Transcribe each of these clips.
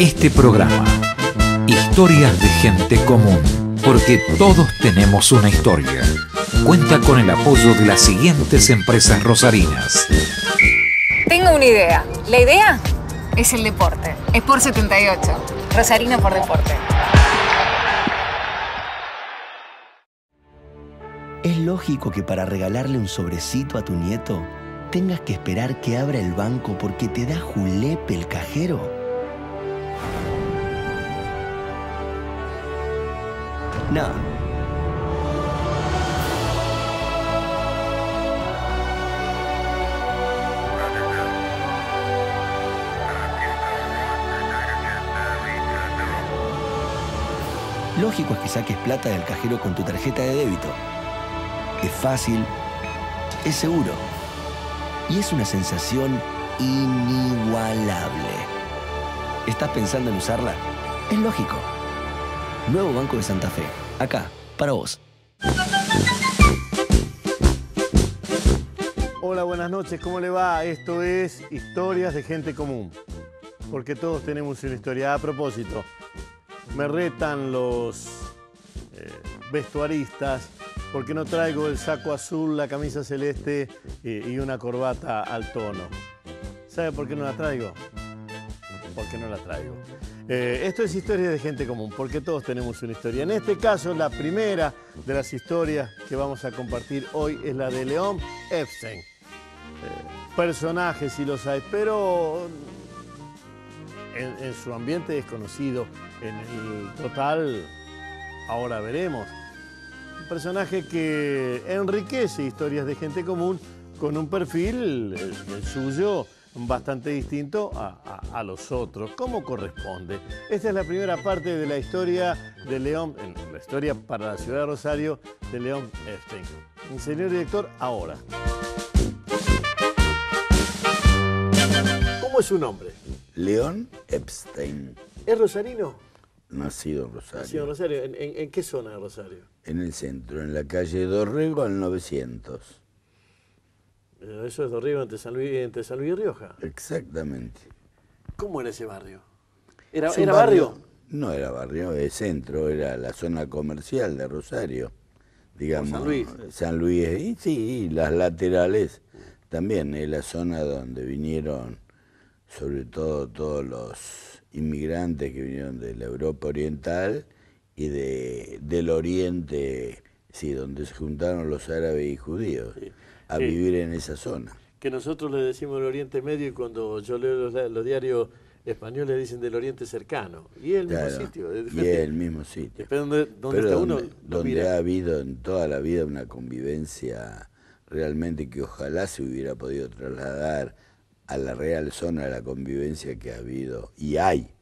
Este programa, Historias de Gente Común, porque todos tenemos una historia, cuenta con el apoyo de las siguientes empresas rosarinas. Tengo una idea. La idea es el deporte. Sport 78. Rosarino por deporte. ¿Es lógico que para regalarle un sobrecito a tu nieto tengas que esperar que abra el banco porque te da julepe el cajero? No. Lógico es que saques plata del cajero con tu tarjeta de débito. Es fácil, es seguro y es una sensación inigualable. ¿Estás pensando en usarla? Es lógico. Nuevo Banco de Santa Fe. Acá, para vos. Hola, buenas noches, ¿cómo le va? Esto es Historias de Gente Común, porque todos tenemos una historia. A propósito, me retan los vestuaristas porque no traigo el saco azul, la camisa celeste y una corbata al tono. ¿Sabe por qué no la traigo? Porque no la traigo. Esto es Historias de Gente Común, porque todos tenemos una historia. En este caso, la primera de las historias que vamos a compartir hoy es la de León Epstein. Personajes sí los hay, pero en su ambiente desconocido. En el total, ahora veremos. Un personaje que enriquece Historias de Gente Común con un perfil, el suyo, bastante distinto a los otros, como corresponde. Esta es la primera parte de la historia de León, la historia para la ciudad de Rosario de León Epstein. Señor director, ahora. ¿Cómo es su nombre? León Epstein. ¿Es rosarino? Nacido en Rosario. Nacido en Rosario. ¿En qué zona de Rosario? En el centro, en la calle Dorrego al 900. Eso es Dorrego entre San Luis y Rioja. Exactamente. ¿Cómo era ese barrio? ¿Era Es un barrio? No era barrio, es centro, era la zona comercial de Rosario. Digamos, San Luis. San Luis, y sí, las laterales también, es la zona donde vinieron sobre todo todos los inmigrantes que vinieron de la Europa Oriental y del Oriente, sí, donde se juntaron los árabes y judíos, sí, a vivir en esa zona. Que nosotros le decimos el Oriente Medio y cuando yo leo los diarios españoles dicen del Oriente Cercano. Y es el mismo sitio. Y es el mismo sitio. Pero donde ha habido en toda la vida una convivencia realmente que ojalá se hubiera podido trasladar a la real zona de la convivencia que ha habido y hay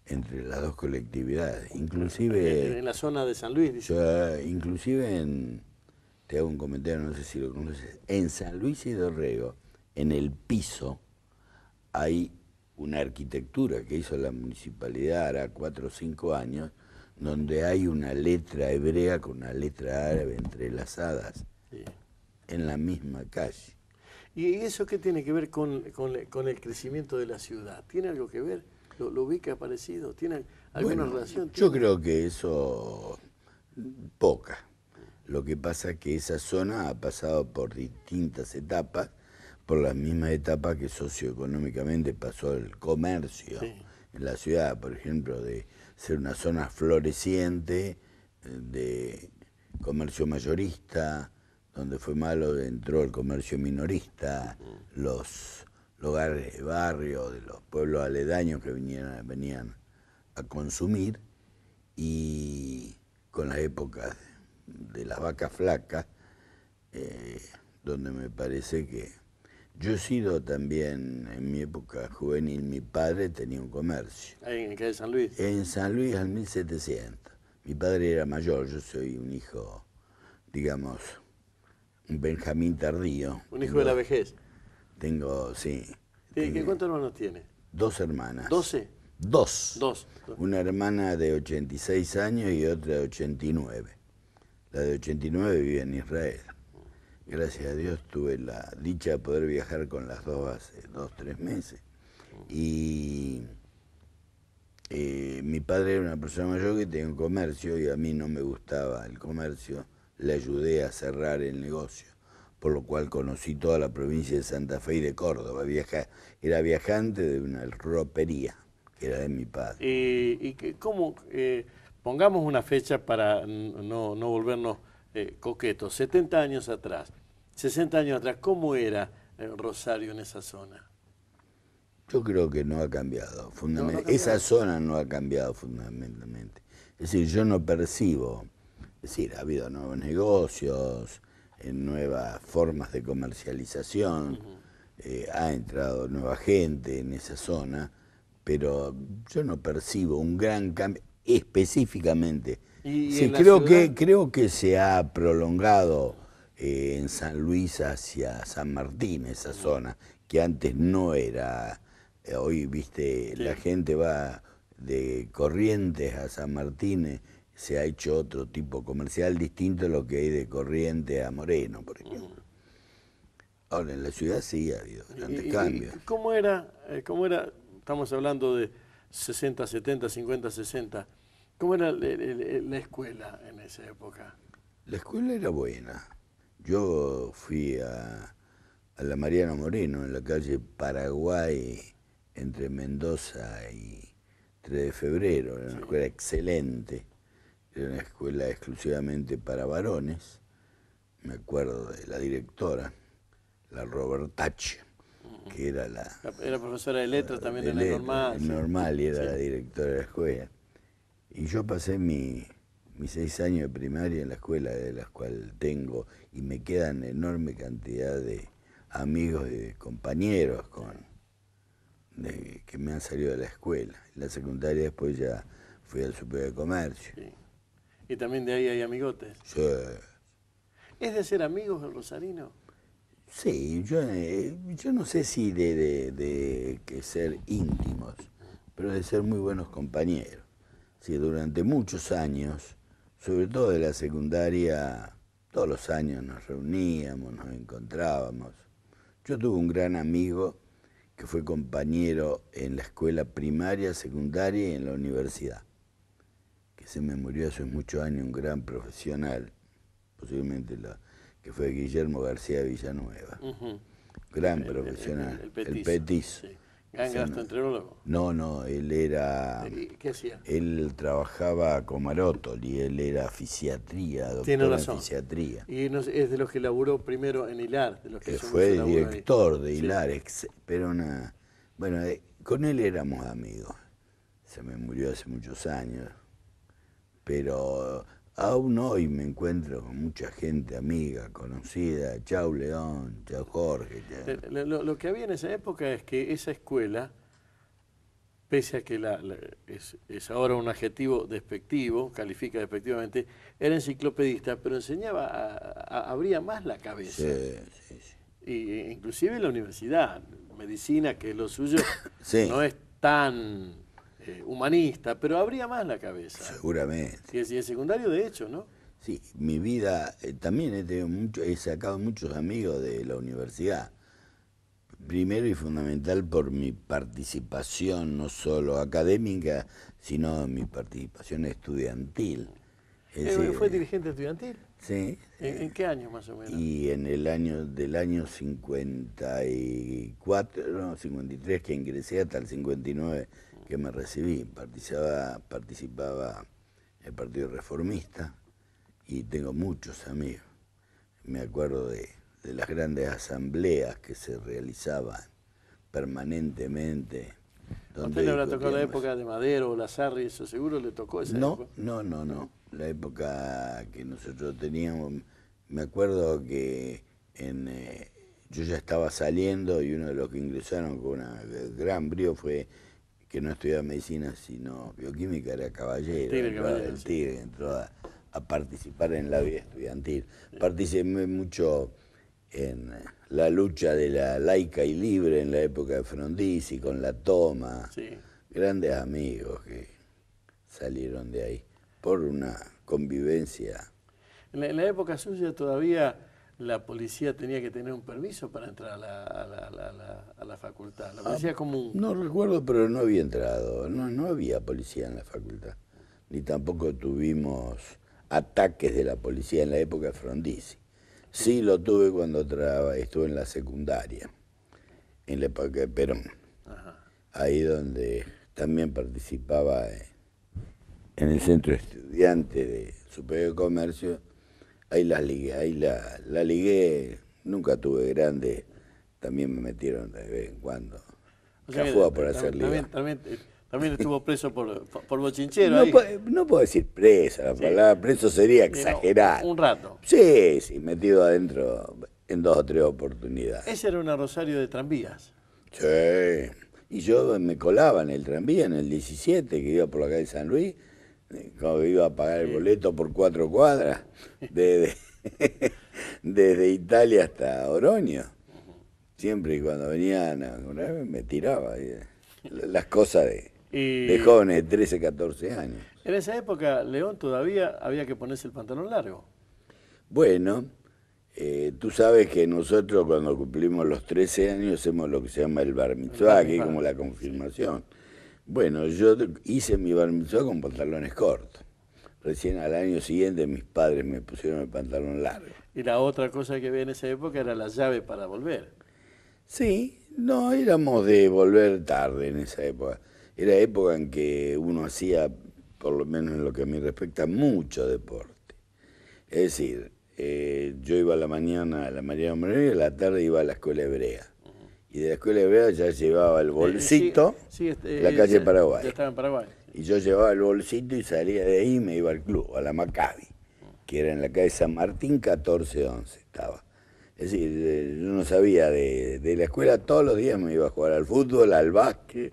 entre las dos colectividades. Inclusive... En la zona de San Luis, dice. Inclusive te hago un comentario, no sé si lo conoces, en San Luis y Dorrego, en el piso, hay una arquitectura que hizo la municipalidad hará 4 o 5 años, donde hay una letra hebrea con una letra árabe entrelazadas, sí, en la misma calle. ¿Y eso qué tiene que ver con el crecimiento de la ciudad? ¿Tiene algo que ver? ¿Lo vi que ha aparecido? ¿Tiene alguna relación? Yo creo que eso, poca. Lo que pasa es que esa zona ha pasado por distintas etapas, por las mismas etapas que socioeconómicamente pasó el comercio, sí, en la ciudad, por ejemplo, de ser una zona floreciente, de comercio mayorista, donde fue malo entró el comercio minorista, los hogares de barrio, de los pueblos aledaños que venían a consumir, y con las épocas de las vacas flacas, donde me parece que yo he sido también, en mi época juvenil, mi padre tenía un comercio. ¿Ahí en calle San Luis? En San Luis al 1700. Mi padre era mayor, yo soy un hijo, digamos, un Benjamín tardío. ¿Un hijo de la vejez? Tengo, sí. ¿Cuántos hermanos tiene? 2 hermanas. ¿12? 2. 2. Una hermana de 86 años y otra de 89. La de 89 vive en Israel. Gracias a Dios tuve la dicha de poder viajar con las dos hace 2 o 3 meses. Y Mi padre era una persona mayor que tenía un comercio y a mí no me gustaba el comercio. Le ayudé a cerrar el negocio, por lo cual conocí toda la provincia de Santa Fe y de Córdoba. Era viajante de una ropería, que era de mi padre. ¿Cómo? Pongamos una fecha para no volvernos coquetos. 70 años atrás, 60 años atrás, ¿cómo era Rosario en esa zona? Yo creo que no ha cambiado. Esa zona no ha cambiado fundamentalmente. Es decir, yo no percibo, es decir, ha habido nuevos negocios, nuevas formas de comercialización, ha entrado nueva gente en esa zona, pero yo no percibo un gran cambio específicamente. Sí, creo que se ha prolongado en San Luis hacia San Martín, esa zona, que antes no era. Hoy, viste, sí, la gente va de Corrientes a San Martín, se ha hecho otro tipo comercial distinto a lo que hay de Corrientes a Moreno, por ejemplo. Ahora, en la ciudad sí ha habido grandes cambios. ¿Cómo era? Estamos hablando de 60, 70, 50, 60. ¿Cómo era la escuela en esa época? La escuela era buena. Yo fui a la Mariano Moreno, en la calle Paraguay, entre Mendoza y 3 de Febrero. Era una escuela excelente. Era una escuela exclusivamente para varones. Me acuerdo de la directora, la Robertach, que era era profesora de letras también en la normal. Normal, y era la directora de la escuela. Y yo pasé mis 6 años de primaria en la escuela, de las cuales tengo, y me quedan enorme cantidad de amigos y de compañeros que me han salido de la escuela. En la secundaria después ya fui al Superior de Comercio. Sí. ¿Y también de ahí hay amigotes? Sí. ¿Es de ser amigos el rosarino? Sí, yo no sé si de que ser íntimos, pero de ser muy buenos compañeros. Sí, durante muchos años, sobre todo de la secundaria, todos los años nos reuníamos, nos encontrábamos. Yo tuve un gran amigo que fue compañero en la escuela primaria, secundaria y en la universidad, que se me murió hace muchos años, un gran profesional, posiblemente que fue Guillermo García Villanueva, gran profesional, el petizo. Sí. ¿Gastroenterólogo? No, él era... ¿Qué hacía? Él trabajaba con Marótoli, él era fisiatría, doctor en fisiatría. Y es de los que laburó primero en Hilar. De los que fue director de Hilar, sí. Pero bueno, con él éramos amigos. Se me murió hace muchos años. Pero aún hoy me encuentro con mucha gente amiga, conocida. Chau León, chau Jorge. Lo que había en esa época es que esa escuela, pese a que es ahora un adjetivo despectivo, califica despectivamente, era enciclopedista, pero enseñaba, abría más la cabeza. Sí. Y, inclusive en la universidad, medicina, que es lo suyo, sí, no es tan humanista, pero abría más la cabeza. Seguramente. Y el secundario, de hecho, ¿no? Sí, mi vida, también he sacado muchos amigos de la universidad. Primero y fundamental por mi participación, no solo académica, sino mi participación estudiantil. ¿Fue dirigente estudiantil? Sí. ¿En qué año más o menos? Y en el año 54, no, 53, que ingresé, hasta el 59 que me recibí. Participaba en el Partido Reformista y tengo muchos amigos. Me acuerdo de las grandes asambleas que se realizaban permanentemente. ¿A usted le habrá tocado la época de Madero o Lazarri? ¿Eso seguro le tocó esa época? No. La época que nosotros teníamos, me acuerdo que yo ya estaba saliendo y uno de los que ingresaron con una gran brío fue que no estudiaba medicina sino bioquímica, era Caballero. El Tigre entró a participar en la vida estudiantil. Participé mucho en la lucha de la laica y libre en la época de Frondizi, con la toma. Sí. Grandes amigos que salieron de ahí por una convivencia. En la época suya todavía la policía tenía que tener un permiso para entrar a la facultad. La policía común. No recuerdo, pero no había entrado. No había policía en la facultad. Ni tampoco tuvimos ataques de la policía en la época de Frondizi. Sí lo tuve cuando estuve en la secundaria, en la época de Perón. Ajá. Ahí donde también participaba en el centro estudiante de Superior de Comercio. Ahí la ligué, nunca tuve grande, también me metieron de vez en cuando. O sea, por hacer liga. También estuvo preso por bochinchero. No, ahí. No puedo decir preso, la palabra preso sería exagerar. Un rato. Sí, metido adentro en 2 o 3 oportunidades. Ese era una Rosario de tranvías. Sí, y yo me colaba en el tranvía, en el 17, que iba por la calle San Luis, cuando iba a pagar el boleto por 4 cuadras, desde Italia hasta Oroño. Siempre y cuando venían a una vez me tiraba las cosas de jóvenes de 13, 14 años. En esa época, León, todavía había que ponerse el pantalón largo. Bueno, tú sabes que nosotros cuando cumplimos los 13 años hacemos lo que se llama el bar mitzvah, que es como la confirmación. Bueno, yo hice mi bar mitzvah con pantalones cortos. Recién al año siguiente mis padres me pusieron el pantalón largo. Y la otra cosa que había en esa época era la llave para volver. Sí, no, éramos de volver tarde en esa época. Era época en que uno hacía, por lo menos en lo que a mí respecta, mucho deporte. Es decir, yo iba a la mañana a la Mariano Moreno y a la tarde iba a la escuela hebrea. Y de la escuela hebrea ya llevaba el bolsito, la calle Paraguay. Ya estaba en Paraguay. Y yo llevaba el bolsito y salía de ahí y me iba al club, a la Maccabi, que era en la calle San Martín 1411 estaba. Es decir, yo no sabía de la escuela, todos los días me iba a jugar al fútbol, al básquet.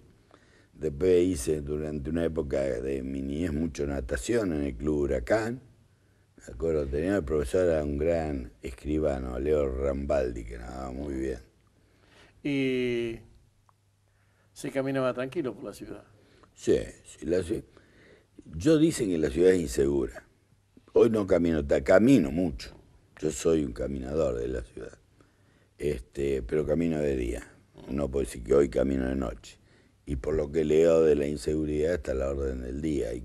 Después hice durante una época de mi niñez mucho natación en el Club Huracán. Me acuerdo, tenía el profesor, era un gran escribano, Leo Rambaldi, que nadaba muy bien. Y se caminaba tranquilo por la ciudad. Sí, yo dicen que la ciudad es insegura. Hoy no camino mucho. Yo soy un caminador de la ciudad, pero camino de día. No puedo decir que hoy camino de noche. Y por lo que leo de la inseguridad está a la orden del día y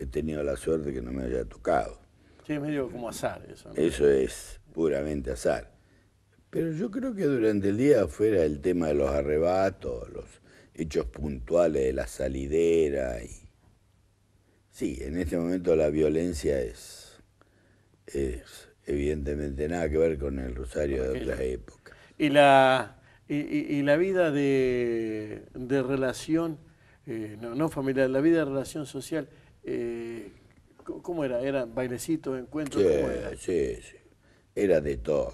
he tenido la suerte que no me haya tocado. Sí, es medio como azar eso, ¿no? Eso es puramente azar. Pero yo creo que durante el día, fuera el tema de los arrebatos, los hechos puntuales de la salidera, sí, en este momento la violencia es evidentemente nada que ver con el Rosario de otras épocas. Y la vida de relación, no familiar, la vida de relación social, ¿cómo era? ¿Era bailecito, encuentros? Sí, ¿cómo era? Sí. Era de todo.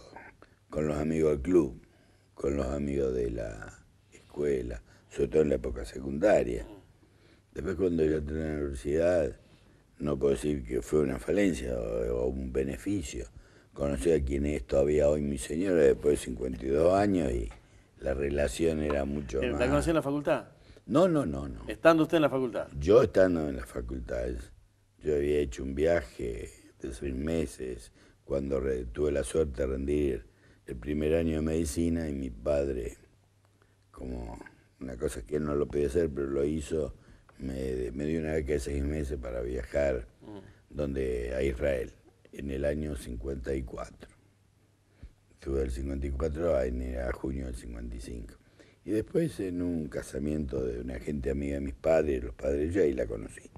Con los amigos del club, con los amigos de la escuela, sobre todo en la época secundaria. Después cuando yo entré en la universidad, no puedo decir que fue una falencia o un beneficio. Conocí a quien es todavía hoy mi señora después de 52 años y la relación era mucho más... ¿La conocí en la facultad? No. ¿Estando usted en la facultad? Yo estando en la facultad. Yo había hecho un viaje de 6 meses cuando tuve la suerte de rendir el primer año de medicina y mi padre, como una cosa que él no lo podía hacer, pero lo hizo, me dio una beca de 6 meses para viajar a Israel en el año 54. Estuve del 54 a junio del 55. Y después en un casamiento de una gente amiga de mis padres, los padres yo ahí la conocí.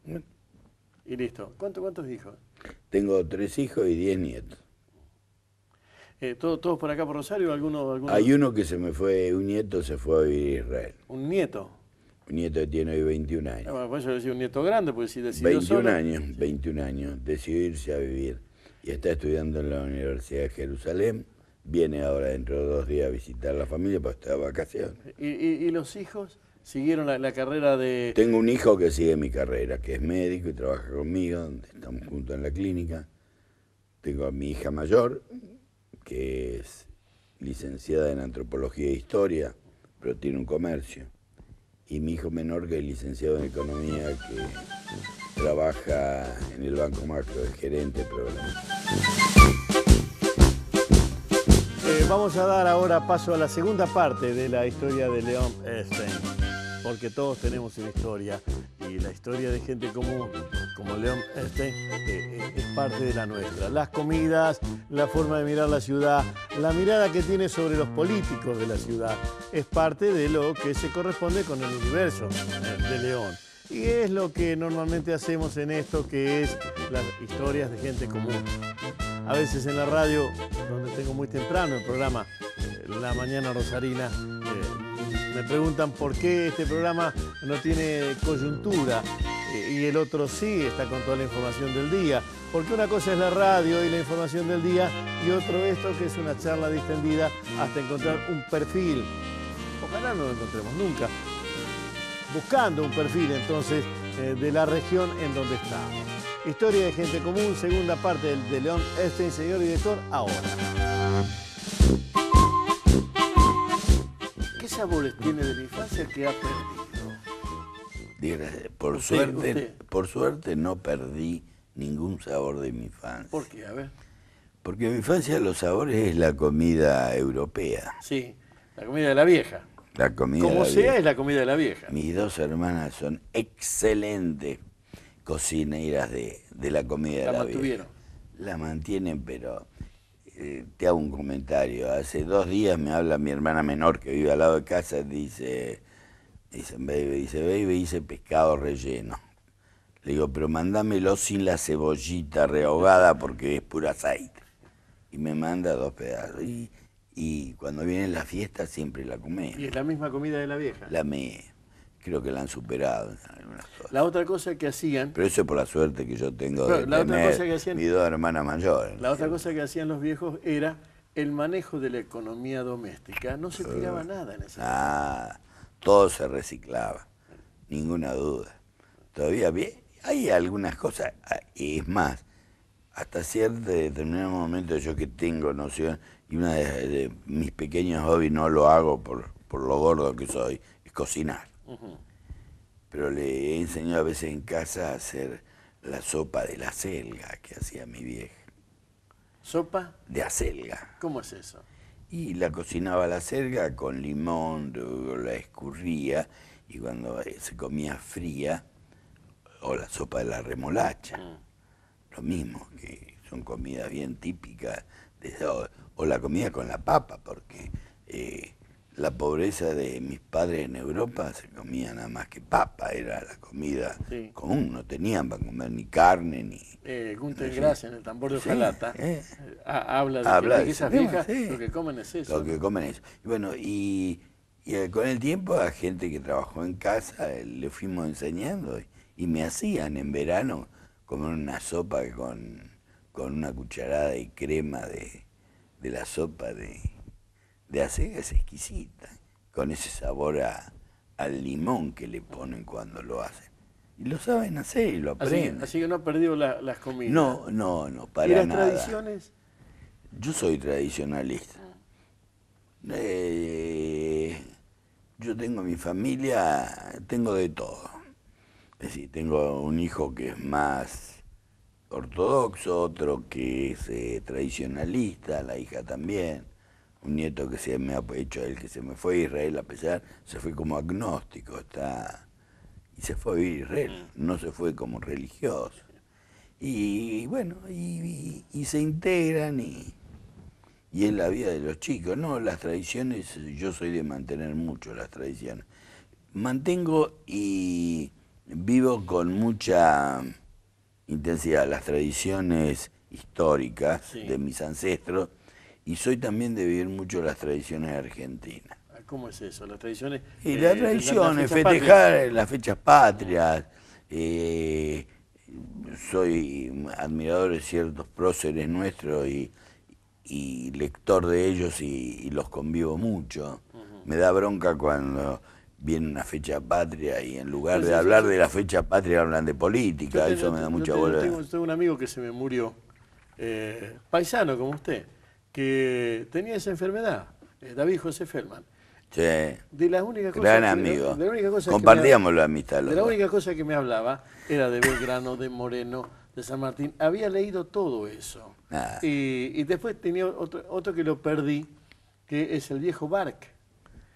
Bueno. Y listo. ¿Cuántos hijos? Tengo 3 hijos y 10 nietos. ¿Todos por acá por Rosario? ¿Alguno? Hay uno que un nieto se fue a vivir a Israel. ¿Un nieto? Un nieto que tiene hoy 21 años. Bueno, por eso decía un nieto grande, porque si decidió 21 años, decidió irse a vivir y está estudiando en la Universidad de Jerusalén. Viene ahora dentro de 2 días a visitar a la familia para estar de vacaciones. ¿Y los hijos siguieron la carrera de...? Tengo un hijo que sigue mi carrera, que es médico y trabaja conmigo, donde estamos juntos en la clínica. Tengo a mi hija mayor, que es licenciada en Antropología e Historia, pero tiene un comercio. Y mi hijo menor, que es licenciado en Economía, que trabaja en el Banco Macro, es gerente de programa. Vamos a dar ahora paso a la segunda parte de la historia de León Estein, porque todos tenemos una historia y la historia de gente común como León Estein es parte de la nuestra. Las comidas, la forma de mirar la ciudad, la mirada que tiene sobre los políticos de la ciudad, es parte de lo que se corresponde con el universo de León. Y es lo que normalmente hacemos en esto, que es las historias de gente común. A veces en la radio, donde tengo muy temprano el programa La Mañana Rosarina, me preguntan por qué este programa no tiene coyuntura y el otro sí está con toda la información del día. Porque una cosa es la radio y la información del día y otro esto que es una charla distendida hasta encontrar un perfil. Ojalá no lo encontremos nunca. Buscando un perfil entonces de la región en donde estamos. Historia de gente común, segunda parte de León Estein, señor director, ahora. ¿Qué sabores tiene de la infancia que ha perdido? Por suerte no perdí ningún sabor de mi infancia. ¿Por qué? A ver. Porque en mi infancia los sabores es la comida europea. Sí, la comida de la vieja. La comida Como de la sea, vieja. es la comida de la vieja. Mis dos hermanas son excelentes cocineras de la comida de la vieja. ¿La mantuvieron? La mantienen, pero te hago un comentario. Hace 2 días me habla mi hermana menor que vive al lado de casa, dice, baby, hice pescado relleno. Le digo, pero mándamelo sin la cebollita rehogada porque es puro aceite. Y me manda 2 pedazos. Y cuando vienen las fiestas siempre la comemos. ¿Y es la misma comida de la vieja? Creo que la han superado en algunas cosas. La otra cosa que hacían... Pero eso es por la suerte que yo tengo de tener mis 2 hermanas mayores. La otra cosa que hacían los viejos era el manejo de la economía doméstica. No se tiraba nada en esa todo se reciclaba, ninguna duda. Todavía bien, hay algunas cosas, es más, hasta cierto determinado momento yo que tengo noción, y una de mis pequeños hobbies no lo hago por lo gordo que soy, es cocinar. Pero le he enseñado a veces en casa a hacer la sopa de la acelga que hacía mi vieja. ¿Sopa? De acelga. ¿Cómo es eso? Y la cocinaba la acelga con limón, luego la escurría y cuando se comía fría, o la sopa de la remolacha. Lo mismo, que son comidas bien típicas, o la comida con la papa, porque la pobreza de mis padres en Europa se comía nada más que papa, era la comida común, no tenían para comer ni carne, ni... Gunther Grass en el tambor de hojalata habla de que esas viejas lo que comen es eso. Lo que comen es eso. Y bueno, y con el tiempo a gente que trabajó en casa le fuimos enseñando y me hacían en verano comer una sopa con una cucharada de crema de la sopa de acelga, es exquisita, con ese sabor al limón que le ponen cuando lo hacen. Y lo saben hacer y lo aprenden. Así que no ha perdido las comidas. No, para nada. ¿Y las tradiciones? Yo soy tradicionalista. Yo tengo mi familia, tengo de todo. Es decir, tengo un hijo que es más ortodoxo, otro que es tradicionalista, la hija también. Un nieto que se me ha hecho el que se me fue a Israel a pesar, se fue como agnóstico, y se fue a vivir a Israel, no se fue como religioso. Y bueno, y se integran y es la vida de los chicos. No, las tradiciones, yo soy de mantener mucho las tradiciones. Mantengo y vivo con mucha intensidad las tradiciones históricas de mis ancestros y soy también de vivir mucho las tradiciones argentinas. ¿Cómo es eso? Las tradiciones... Y las tradiciones, festejar las fechas patrias. Soy admirador de ciertos próceres nuestros y lector de ellos y los convivo mucho. Me da bronca cuando viene una fecha patria y en lugar de hablar de la fecha patria hablan de política, eso me da mucha bola. Tengo un amigo que se me murió, paisano como usted, que tenía esa enfermedad, David José Feldman. Sí, de las únicas gran cosas amigo. De la única cosa compartíamos la amistad. De la única cosa que me hablaba era de Belgrano, de Moreno, de San Martín. Había leído todo eso. Y después tenía otro que lo perdí, que es el viejo Bark.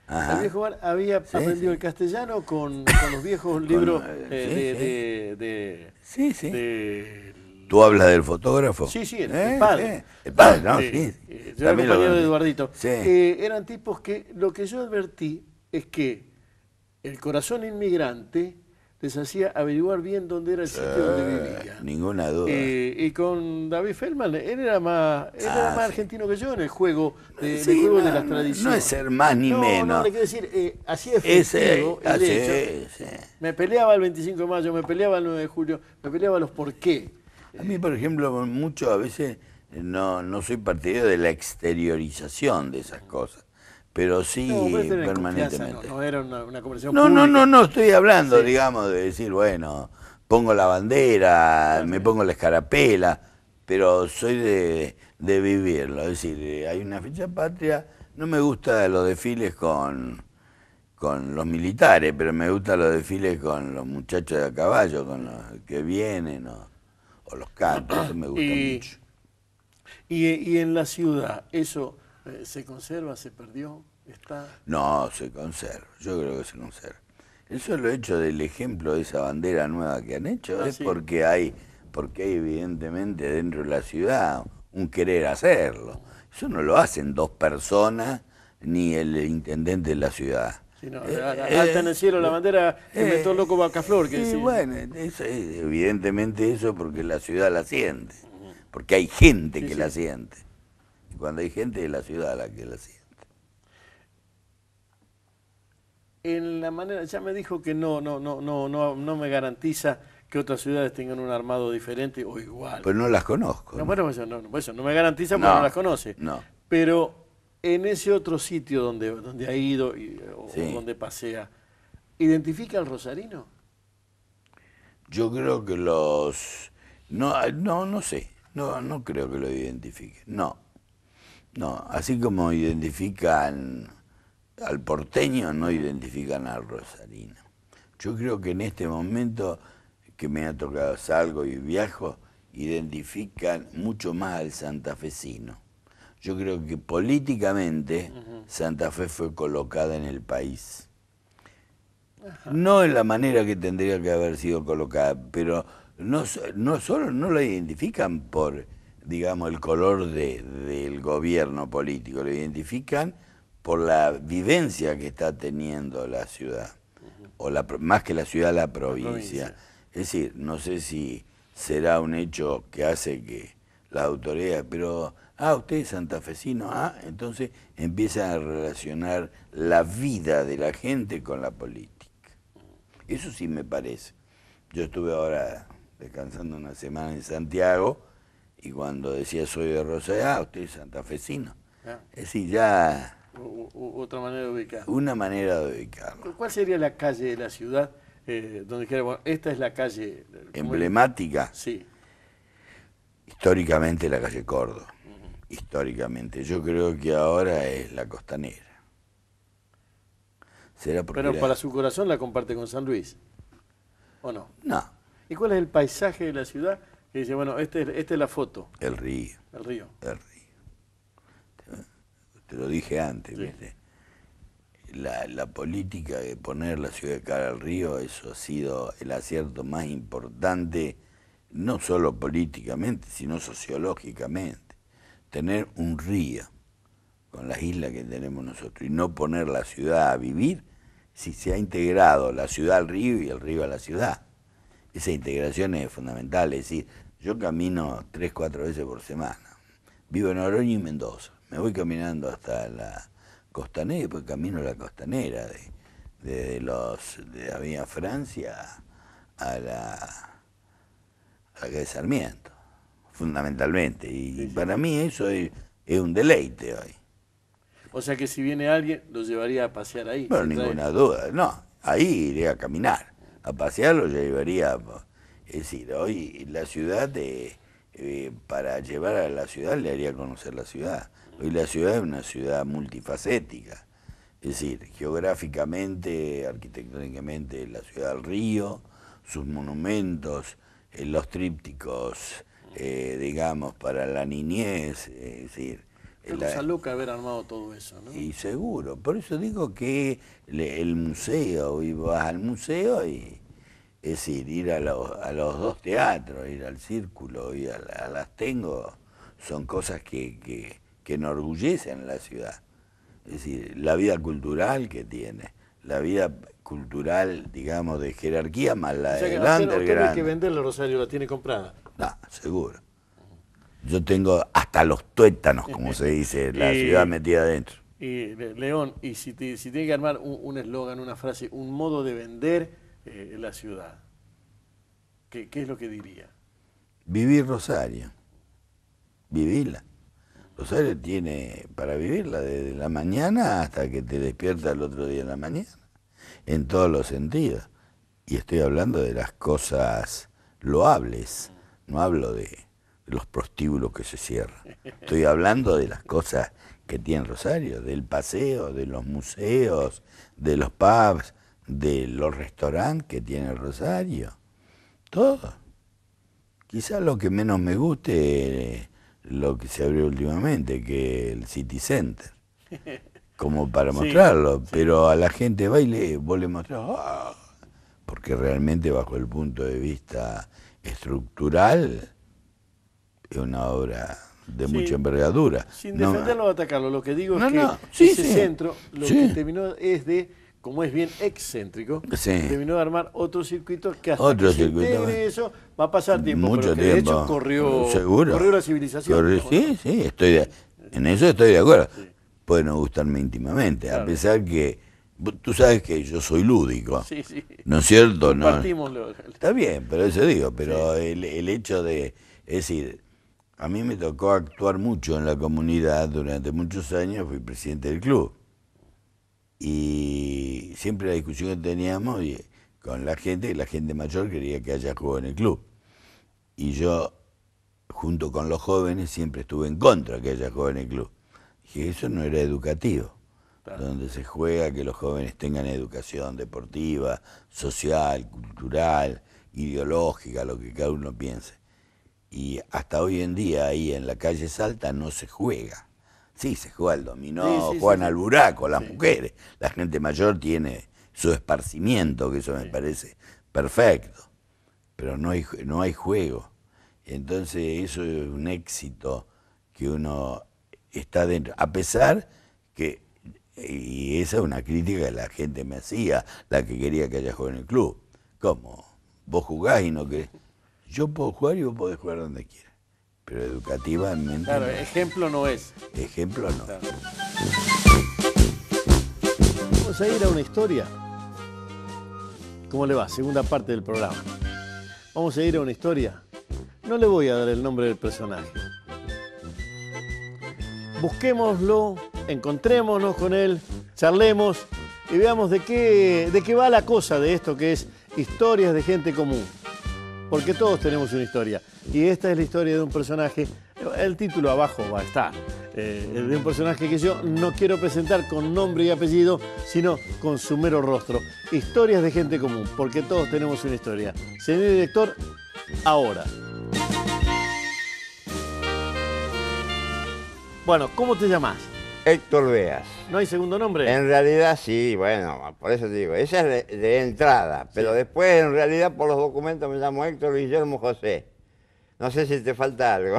Ajá. El viejo Bark había Sí, aprendido sí. el castellano con los viejos libros de ¿Tú hablas del fotógrafo? Sí, sí, el padre. Sí. El padre, no, sí. Yo era compañero de Eduardito. Sí. Eran tipos que lo que yo advertí es que el corazón inmigrante les hacía averiguar bien dónde era el sitio donde vivían. Ninguna duda. Y con David Feldman, él era más Sí. argentino que yo en el juego, Sí, de juego de no, las tradiciones. no es ser más ni menos. No, le quiero decir, así efectivo el hecho. Sí. Me peleaba el 25 de mayo, me peleaba el 9 de julio, me peleaba los por qué. A mí, por ejemplo, mucho a veces no soy partidario de la exteriorización de esas cosas, pero sí pero esto era en permanentemente. confianza, no era una conversación No, pública. estoy hablando, Sí. digamos, de decir, bueno, pongo la bandera, me pongo la escarapela, pero soy de vivirlo. Es decir, hay una fecha patria, no me gusta los desfiles con los militares, pero me gustan los desfiles con los muchachos de a caballo, con los que vienen, o los cantos, eso me gusta mucho. Y en la ciudad, ¿eso se conserva, se perdió, está? No, se conserva, yo creo que se conserva. El solo hecho del ejemplo de esa bandera nueva que han hecho es sí. porque hay evidentemente dentro de la ciudad un querer hacerlo. Eso no lo hacen dos personas ni el intendente de la ciudad. Sí, no, alta en el cielo la bandera que inventó el loco Bacaflor. Que Sí, sí. bueno, evidentemente eso porque la ciudad la siente, porque hay gente Sí, que sí. la siente. Y cuando hay gente es la ciudad la que la siente. En la manera, ya me dijo que no me garantiza que otras ciudades tengan un armado diferente o igual. Pues no las conozco. No, bueno, eso no me garantiza porque No, no las conoce. no. Pero en ese otro sitio donde ha ido o Sí. donde pasea, ¿identifica al rosarino? Yo creo que no sé, no creo que lo identifiquen, no, así como identifican al porteño, no identifican al rosarino. Yo creo que en este momento que me ha tocado, salgo y viajo, identifican mucho más al santafesino. Yo creo que políticamente Santa Fe fue colocada en el país. No en la manera que tendría que haber sido colocada, pero no solo no la identifican por, digamos, el color del gobierno político, lo identifican por la vivencia que está teniendo la ciudad, o más que la ciudad, la provincia. Es decir, no sé si será un hecho que hace que las autoridades, pero, usted es santafesino, entonces empiezan a relacionar la vida de la gente con la política. Eso sí me parece. Yo estuve ahora descansando una semana en Santiago y cuando decía soy de Rosario, usted es santafesino. Es decir, ya Otra manera de ubicar. una manera de ubicarlo. ¿Cuál sería la calle de la ciudad donde dijera, bueno, esta es la calle Emblemática, Sí. históricamente la calle Córdoba. Históricamente. Yo creo que ahora es la Costanera. ¿Será porque Pero para su corazón la comparte con San Luis, ¿o no? No, ¿Y cuál es el paisaje de la ciudad? Que dice, bueno, esta es la foto, el río. el río. El río. Te lo dije antes, Sí. ¿viste? La política de poner la ciudad de cara al río, eso ha sido el acierto más importante, no solo políticamente, sino sociológicamente. Tener un río con las islas que tenemos nosotros y no poner la ciudad a vivir, si se ha integrado la ciudad al río y el río a la ciudad. Esa integración es fundamental, es decir, yo camino 3, 4 veces por semana. Vivo en Oroño y Mendoza. Me voy caminando hasta la Costanera y después camino a la Costanera, de Avenida Francia a la calle Sarmiento, fundamentalmente. Y para mí eso es un deleite hoy. O sea que si viene alguien, lo llevaría a pasear ahí. Bueno, se trae- ninguna duda. No, ahí iré a caminar. A pasearlo llevaría. Es decir, hoy la ciudad, para llevar a la ciudad le haría conocer la ciudad. Hoy la ciudad es una ciudad multifacética. Es decir, geográficamente, arquitectónicamente, la ciudad del río, sus monumentos, los trípticos, digamos, para la niñez, es decir, Qué cosa loca haber armado todo eso, ¿no? Y seguro, por eso digo que el museo, y vas al museo y es decir, ir a los dos teatros, ir al Círculo, ir a las Tengo, son cosas que enorgullecen a la ciudad. Es decir, la vida cultural que tiene, la vida cultural, digamos, de jerarquía más la del underground. ¿Usted que venderle, Rosario, la tiene comprada? No, seguro. Yo tengo hasta los tuétanos, como se dice, la ciudad metida adentro. Y León, y si tiene que armar un eslogan, una frase, un modo de vender la ciudad, ¿qué es lo que diría? Vivir Rosario, vivirla. Rosario tiene para vivirla desde la mañana hasta que te despiertas el otro día en la mañana, en todos los sentidos. Y estoy hablando de las cosas loables, no hablo de los prostíbulos que se cierran. Estoy hablando de las cosas que tiene Rosario, del paseo, de los museos, de los pubs, de los restaurantes que tiene Rosario. Todo. Quizás lo que menos me guste lo que se abrió últimamente, que el City Center, como para mostrarlo, sí. Pero a la gente va y vos le mostrás, porque realmente bajo el punto de vista estructural es una obra de mucha envergadura. Sin defenderlo o atacarlo, lo que digo es que ese centro lo que terminó es de, como es bien excéntrico, terminó de armar otro circuito que hasta que se integre eso va a pasar tiempo, mucho pero que tiempo. De hecho corrió la civilización. Sí, en eso estoy de acuerdo. Sí. Puede no gustarme íntimamente, claro. A pesar que tú sabes que yo soy lúdico, ¿no es cierto? No, está bien, pero eso digo, pero el hecho de, es decir, a mí me tocó actuar mucho en la comunidad durante muchos años, fui presidente del club. Y siempre la discusión que teníamos con la gente mayor quería que haya juego en el club. Y yo, junto con los jóvenes, siempre estuve en contra que haya juego en el club. Dije, eso no era educativo. Claro. Donde se juega que los jóvenes tengan educación deportiva, social, cultural, ideológica, lo que cada uno piense. Y hasta hoy en día ahí en la calle Salta no se juega. Sí, se juega al dominó, juegan al buraco, las mujeres. La gente mayor tiene su esparcimiento, que eso me parece perfecto. Pero no hay juego. Entonces eso es un éxito que uno está dentro. A pesar que, y esa es una crítica que la gente me hacía, la que quería que haya juego en el club. ¿Cómo? Vos jugás y no querés. Yo puedo jugar y vos podés jugar donde quieras. Pero educativamente... Claro, ejemplo no es. Ejemplo no. Claro. Vamos a ir a una historia. ¿Cómo le va? Segunda parte del programa. Vamos a ir a una historia. No le voy a dar el nombre del personaje. Busquémoslo, encontrémonos con él, charlemos y veamos de qué va la cosa de esto que es historias de gente común. Porque todos tenemos una historia. Y esta es la historia de un personaje, el título abajo va a estar, de un personaje que yo no quiero presentar con nombre y apellido, sino con su mero rostro. Historias de gente común, porque todos tenemos una historia. Señor director, ahora. Bueno, ¿cómo te llamas? Héctor Beas. ¿No hay segundo nombre? En realidad sí, bueno, por eso te digo, esa es de entrada, pero después en realidad por los documentos me llamo Héctor Guillermo José. No sé si te falta algo.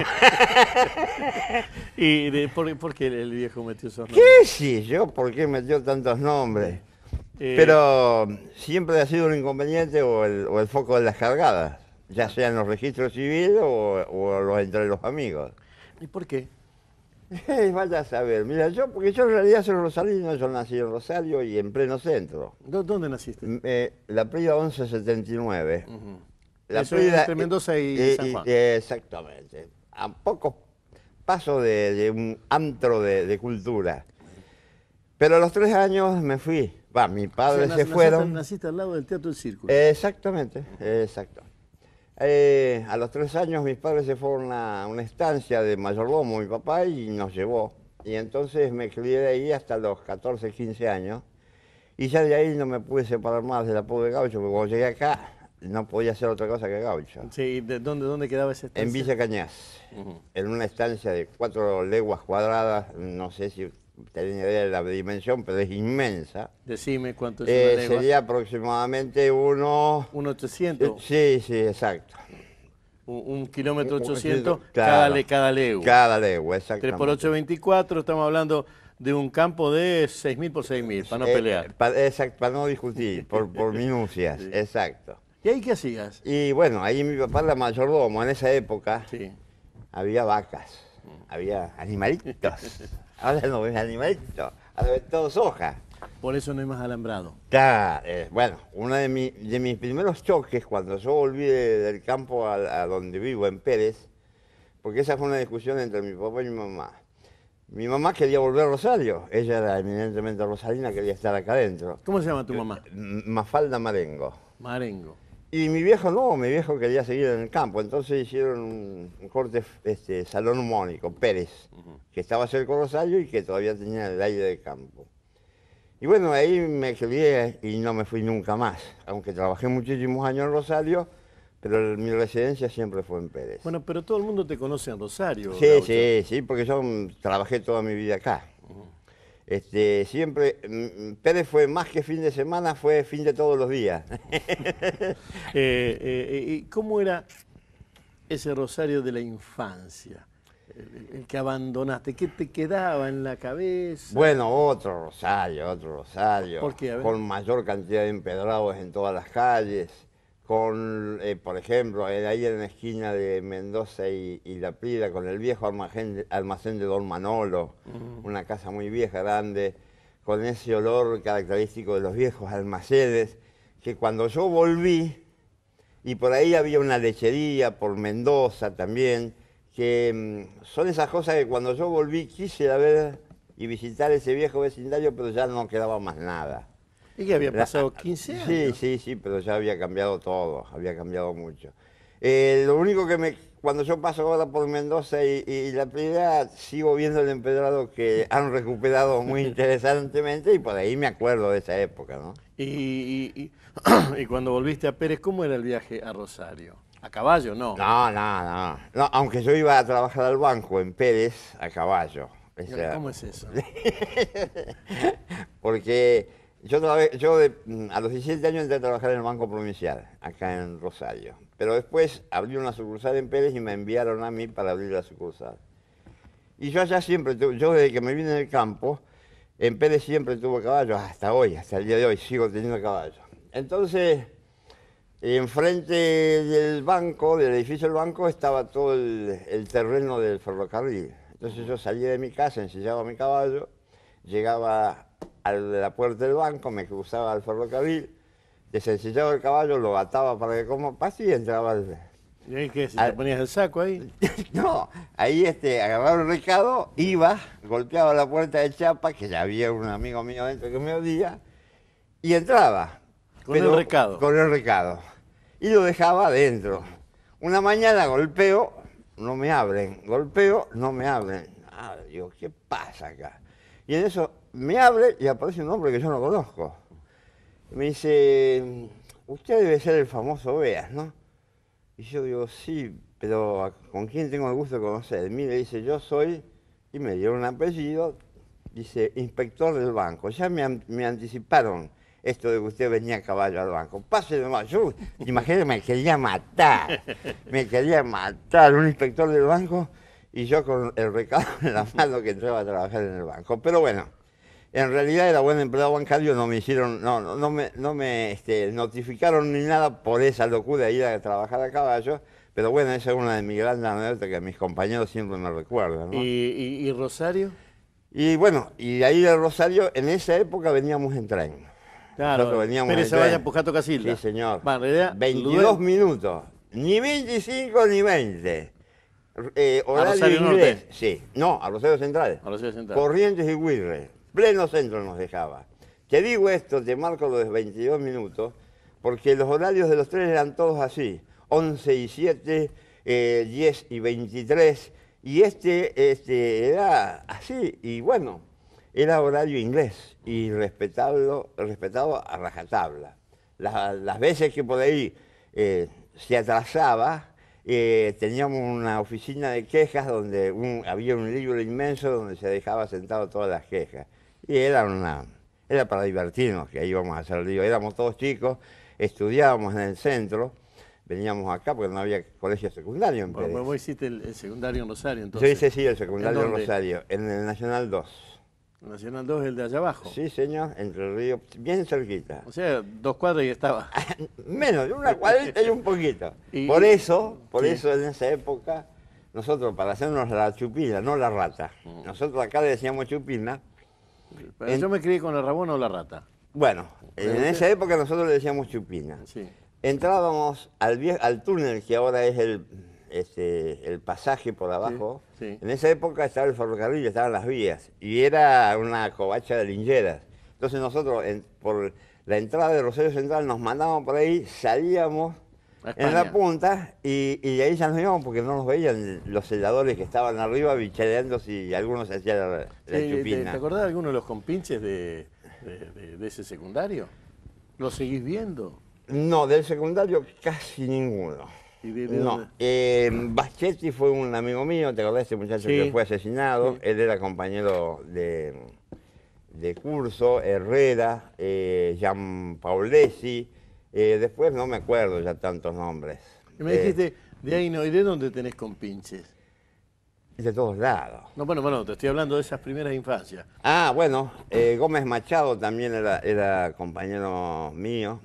¿Y por qué el viejo metió esos nombres? ¿Qué sé yo? ¿Por qué metió tantos nombres? Pero siempre ha sido un inconveniente o el foco de las cargadas, ya sea en los registros civiles o entre los amigos. ¿Y por qué? Vaya a saber, mira, porque yo en realidad soy rosarino, yo nací en Rosario y en pleno centro. ¿Dónde naciste? La Prida 1179. Eso es entre Mendoza y San Juan. Exactamente. A pocos pasos de un antro de cultura. Pero a los 3 años me fui. Mis padres se fueron. Naciste al lado del Teatro del Círculo. Exactamente, exacto. A los 3 años mis padres se fueron a una estancia de mayordomo, mi papá, y nos llevó. Y entonces me crié de ahí hasta los 14, 15 años. Y ya de ahí no me pude separar más de la pobre Gaucho, porque cuando llegué acá, no podía hacer otra cosa que gaucho. Sí, ¿de dónde quedaba ese estancia? En Villa Cañas, en una estancia de 4 leguas cuadradas, no sé si tenés idea de la dimensión, pero es inmensa. Decime cuánto es una legua. Sería aproximadamente unos... 1.800. Sí, sí, exacto. Un kilómetro 800 Claro. cada legua. Cada legua, 3 exactamente. por 8, 24, estamos hablando de un campo de 6.000 por 6.000, para no pelear. Exacto, para no discutir, por minucias, Sí. exacto. ¿Y ahí qué hacías? Y bueno, ahí mi papá era mayordomo. En esa época Sí. había vacas, había animalitos. Ahora no ves animalitos, ahora ves todo soja. Por eso no hay más alambrado. Claro, bueno, uno de mis primeros choques cuando yo volví del campo a donde vivo, en Pérez, porque esa fue una discusión entre mi papá y mi mamá. Mi mamá quería volver a Rosario, ella era eminentemente rosarina, quería estar acá adentro. ¿Cómo se llama tu mamá? Mafalda Marengo. Marengo. Y mi viejo no, mi viejo quería seguir en el campo, entonces hicieron un corte salomónico, Pérez, que estaba cerca de Rosario y que todavía tenía el aire de campo. Y bueno, ahí me crié y no me fui nunca más, aunque trabajé muchísimos años en Rosario, pero mi residencia siempre fue en Pérez. Bueno, pero todo el mundo te conoce en Rosario. Sí, Gaucho. sí, porque yo trabajé toda mi vida acá. Siempre, Pérez fue más que fin de semana, fue fin de todos los días. ¿Y cómo era ese Rosario de la infancia? El que abandonaste, ¿qué te quedaba en la cabeza? Bueno, otro Rosario, ¿Por qué? A ver. con mayor cantidad de empedrados en todas las calles, con, por ejemplo, ahí en la esquina de Mendoza y La Prida, con el viejo almacén de Don Manolo, una casa muy vieja, grande, con ese olor característico de los viejos almacenes, que cuando yo volví, y por ahí había una lechería, por Mendoza también, que son esas cosas que cuando yo volví quise ver y visitar ese viejo vecindario, pero ya no quedaba más nada. ¿Y que había pasado 15 años? Sí, pero ya había cambiado todo, había cambiado mucho. Lo único que cuando yo paso ahora por Mendoza y La Prida, sigo viendo el empedrado que han recuperado muy interesantemente y por ahí me acuerdo de esa época, ¿no? Y cuando volviste a Pérez, ¿cómo era el viaje a Rosario? ¿A caballo? No. No, aunque yo iba a trabajar al banco en Pérez a caballo. ¿Cómo es eso? Porque yo a los 17 años entré a trabajar en el Banco Provincial, acá en Rosario. Pero después abrí una sucursal en Pérez y me enviaron a mí para abrir la sucursal. Y yo allá siempre, yo desde que me vine del campo, en Pérez siempre tuve caballos, hasta hoy, hasta el día de hoy, sigo teniendo caballos. Entonces, enfrente del banco, del edificio del banco, estaba todo el terreno del ferrocarril. Entonces yo salía de mi casa, ensillaba mi caballo, llegaba a la puerta del banco, me cruzaba al ferrocarril, desencillaba el caballo, lo ataba para que coma paz y entraba al... ¿Y ahí qué? ¿Si te ponías el saco ahí? No, ahí agarraba el recado, iba, golpeaba la puerta de chapa, que ya había un amigo mío adentro que me oía, y entraba. Con el recado. Con el recado. Y lo dejaba adentro. Una mañana golpeo, no me abren. Golpeo, no me abren. Ah, digo, ¿qué pasa acá? Y en eso me abre y aparece un hombre que yo no conozco. Me dice, usted debe ser el famoso Beas, ¿no? Y yo digo, sí, pero ¿con quién tengo el gusto de conocer? Mire, dice, yo soy, y me dieron un apellido, dice, inspector del banco. Ya me anticiparon esto de que usted venía a caballo al banco. Páseme más. Yo, imagínate, me quería matar. Me quería matar un inspector del banco y yo con el recado en la mano que entraba a trabajar en el banco. Pero bueno, en realidad era buen empleado bancario, no me hicieron, no me notificaron ni nada por esa locura de ir a trabajar a caballo. Pero bueno, esa es una de mis grandes anécdotas que mis compañeros siempre me recuerdan, ¿no? ¿Y Rosario? Y bueno, y de ahí de Rosario, en esa época veníamos en tren. Claro, Pérez Zavalla, Pujato Casilda. Sí, señor. Va, en realidad, 22 minutos, ni 25 ni 20. Horario Rosario inglés. Norte. Sí, no, a Rosario Central. A Rosario Central. Corrientes y Huirre, pleno centro nos dejaba. Te digo esto, te marco los 22 minutos, porque los horarios de los trenes eran todos así, 11 y 7, 10 y 23, y era así, y bueno, era horario inglés y respetado a rajatabla. Las veces que por ahí se atrasaba, teníamos una oficina de quejas donde había un libro inmenso donde se dejaba sentado todas las quejas. Y era para divertirnos, que ahí íbamos a hacer lío. Éramos todos chicos, estudiábamos en el centro, veníamos acá porque no había colegio secundario en Pérez. Vos hiciste el secundario en Rosario, entonces. Yo hice, sí, el secundario ¿En en dónde? Rosario, en el Nacional 2. Nacional 2 es el de allá abajo. Sí, señor, Entre Ríos, bien cerquita. O sea, 2 cuadras y estaba. Menos, una cuadrita y un poquito. Y- Por eso sí. en esa época, nosotros para hacernos la chupina, no la rata, nosotros acá le decíamos chupina. Pero yo me crié con la rabona o la rata. Bueno, en esa época nosotros le decíamos chupina. Sí. Entrábamos al túnel que ahora es el pasaje por abajo. Sí. En esa época estaba el ferrocarril, estaban las vías y era una covacha de lincheras. Entonces nosotros por la entrada de Rosario Central nos mandábamos por ahí, salíamos A en España. la punta y de ahí ya nos íbamos porque no nos veían los celadores que estaban arriba bichaleando si algunos hacían la ¿Te chupina. acordás de alguno de los compinches de ese secundario? ¿Lo seguís viendo? No, del secundario casi ninguno. ¿Y de No, dónde? Baschetti fue un amigo mío, ¿te acordás de ese muchacho Sí. que fue asesinado? Sí. Él era compañero de curso, Herrera, Gian Paolesi, después no me acuerdo ya tantos nombres. Y me dijiste, de ahí no, ¿y de dónde tenés compinches? De todos lados. No, bueno, te estoy hablando de esas primeras infancias. Ah, bueno, Gómez Machado también era compañero mío.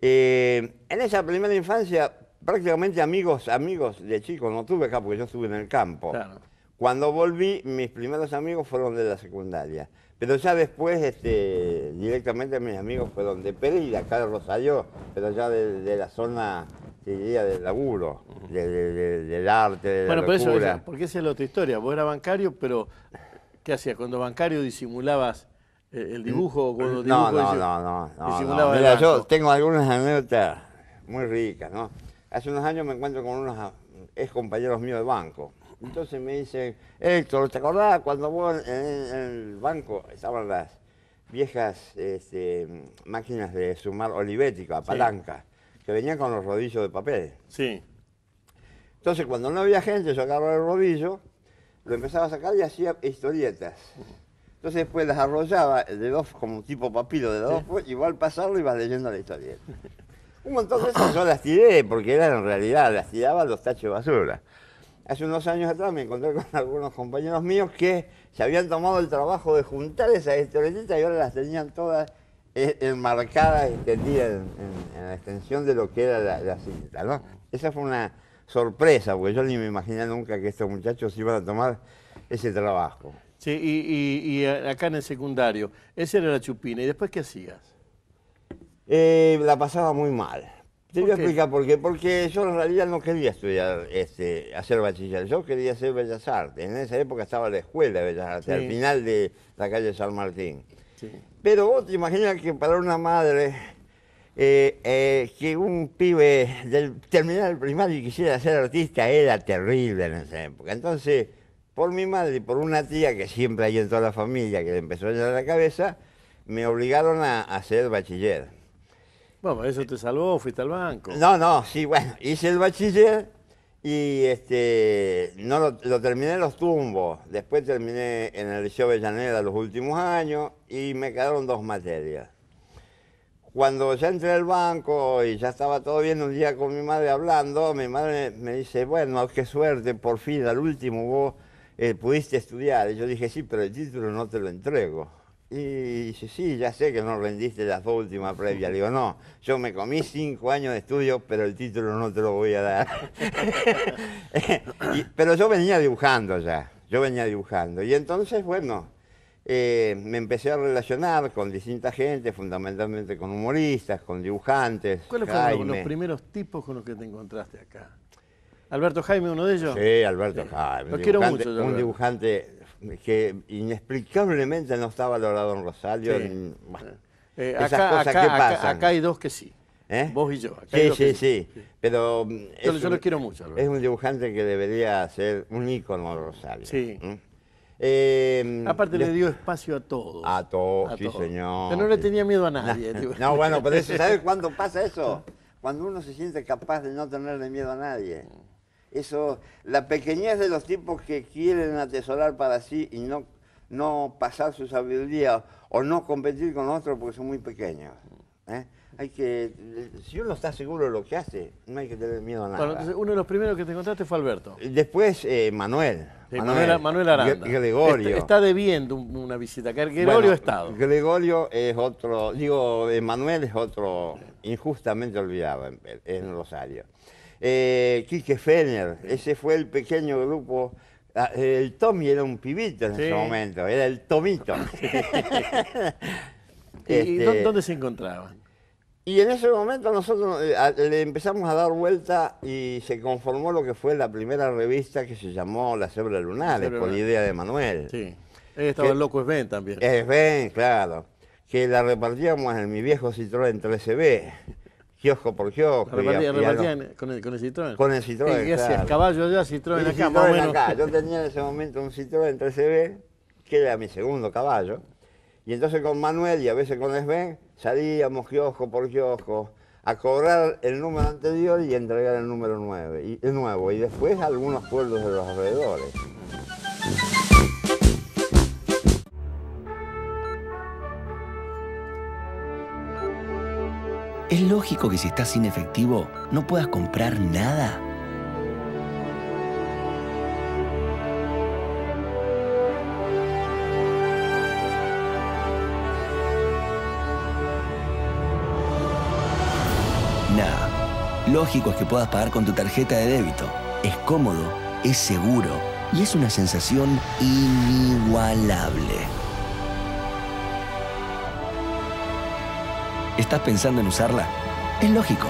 En esa primera infancia, prácticamente amigos de chicos no tuve acá porque yo estuve en el campo. Claro. Cuando volví, mis primeros amigos fueron de la secundaria. Pero ya después, directamente mis amigos fueron de Pérez y de acá de Rosario, pero ya de la zona, te diría, del laburo, del arte, de Bueno, la pero locura. eso, porque esa es la otra historia. Vos eras bancario, pero ¿qué hacías? Cuando bancario disimulabas el dibujo, cuando No, dibujo no. disimulaba el Mira, banco. yo tengo algunas anécdotas muy ricas, ¿no? Hace unos años me encuentro con unos ex compañeros míos de banco. Entonces me dicen, Héctor, ¿te acordás cuando vos en el banco estaban las viejas máquinas de sumar olivética, palanca, que venían con los rodillos de papel? Sí. Entonces cuando no había gente, yo agarraba el rodillo, lo empezaba a sacar y hacía historietas. Entonces después las arrollaba de dos, como tipo papiro de dos, y vos al pasarlo ibas leyendo la historieta. Un montón de esas yo las tiré, porque eran en realidad, las tiraba a los tachos de basura. Hace unos años atrás me encontré con algunos compañeros míos que se habían tomado el trabajo de juntar esas historietitas y ahora las tenían todas enmarcadas, extendidas en la extensión de lo que era la cinta, ¿no? Esa fue una sorpresa, porque yo ni me imaginé nunca que estos muchachos iban a tomar ese trabajo. Sí, y acá en el secundario, esa era la chupina. ¿Y después qué hacías? La pasaba muy mal. Te voy a explicar por qué. Porque yo en realidad no quería estudiar, hacer bachiller. Yo quería hacer Bellas Artes. En esa época estaba la escuela de Bellas Artes, Sí. al final de la calle San Martín. Sí. Pero vos te imaginas que para una madre, que un pibe terminar el primario y quisiera ser artista era terrible en esa época. Entonces, por mi madre y por una tía que siempre hay en toda la familia que le empezó a llenar la cabeza, me obligaron a hacer bachiller. Bueno, eso te salvó, fuiste al banco. No, sí, bueno, hice el bachiller y no lo terminé en los tumbos. Después terminé en el Liceo Avellaneda los últimos años y me quedaron 2 materias. Cuando ya entré al banco y ya estaba todo bien, un día con mi madre hablando, mi madre me dice, bueno, qué suerte, por fin, al último vos pudiste estudiar. Y yo dije, sí, pero el título no te lo entrego. Y dice, sí, ya sé que no rendiste las 2 últimas previas. Le digo, no, yo me comí 5 años de estudio, pero el título no te lo voy a dar. Pero yo venía dibujando ya, Y entonces, bueno, me empecé a relacionar con distinta gente, fundamentalmente con humoristas, con dibujantes. ¿Cuáles fueron los Jaime. primeros tipos con los que te encontraste acá? ¿Alberto Jaime, uno de ellos? Sí, Alberto Jaime. Lo quiero mucho, yo, Un Alberto. dibujante que inexplicablemente no está valorado en Rosario. Sí. Bueno, Acá, esas cosas que pasan. acá hay dos que sí. ¿Eh? Vos y yo. Acá hay Sí, dos que sí. Pero Yo lo quiero mucho, Alberto. es un dibujante que debería ser un ícono de Rosario. Sí. ¿Mm? Aparte le dio espacio a todos. A todos, A sí todos. señor. Pero no le tenía miedo a nadie. No, bueno, pero eso, ¿sabes cuándo pasa eso? cuando uno se siente capaz de no tenerle miedo a nadie. Eso, la pequeñez de los tipos que quieren atesorar para sí y no pasar su sabiduría o no competir con otros porque son muy pequeños. Hay que, si uno está seguro de lo que hace, no hay que tener miedo a nada. Bueno, entonces uno de los primeros que te encontraste fue Alberto. Después Manuel. Sí, Manuel Aranda. Gregorio. Está debiendo una visita acá. Gregorio ha estado. Gregorio es otro, Manuel es otro injustamente olvidado en Rosario. Quique Fener, ese fue el pequeño grupo. El Tommy era un pibito en ese momento, era el Tomito. ¿Y dónde se encontraban? Y en ese momento nosotros le empezamos a dar vuelta y se conformó lo que fue la primera revista que se llamó Las Hebras Lunares, por la idea de Manuel. Sí. Ahí estaba el loco Sven también. Sven, claro. Que la repartíamos en mi viejo Citroën 13B, kiosco por kiosco. ¿Repartían con el Citroën? Con el Citroën, ¿Qué hacías? ¿Caballo allá, Citroën acá? Citroën Más o menos. acá. Yo tenía en ese momento un Citroën 13B, que era mi segundo caballo. Y entonces con Manuel y a veces con Sven salíamos kiosco por kiosco a cobrar el número anterior y entregar el número nuevo. Y después algunos pueblos de los alrededores. ¿Es lógico que si estás sin efectivo no puedas comprar nada? Nada. Lógico es que puedas pagar con tu tarjeta de débito. Es cómodo, es seguro y es una sensación inigualable. ¿Estás pensando en usarla? Es lógico.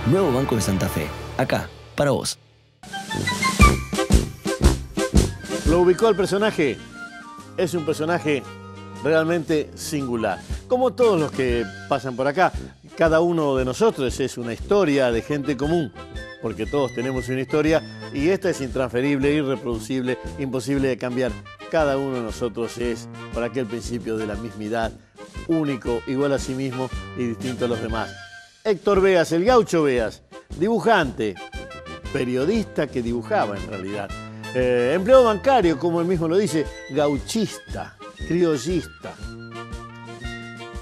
Nuevo Banco de Santa Fe. Acá, para vos. ¿Lo ubicó el personaje? Es un personaje realmente singular. Como todos los que pasan por acá, cada uno de nosotros es una historia de gente común, porque todos tenemos una historia y esta es intransferible, irreproducible, imposible de cambiar. Cada uno de nosotros es, por aquel principio de la mismidad, único, igual a sí mismo y distinto a los demás. Héctor Beas, el Gaucho Beas, dibujante, periodista que dibujaba en realidad, empleado bancario, como él mismo lo dice, gauchista, criollista.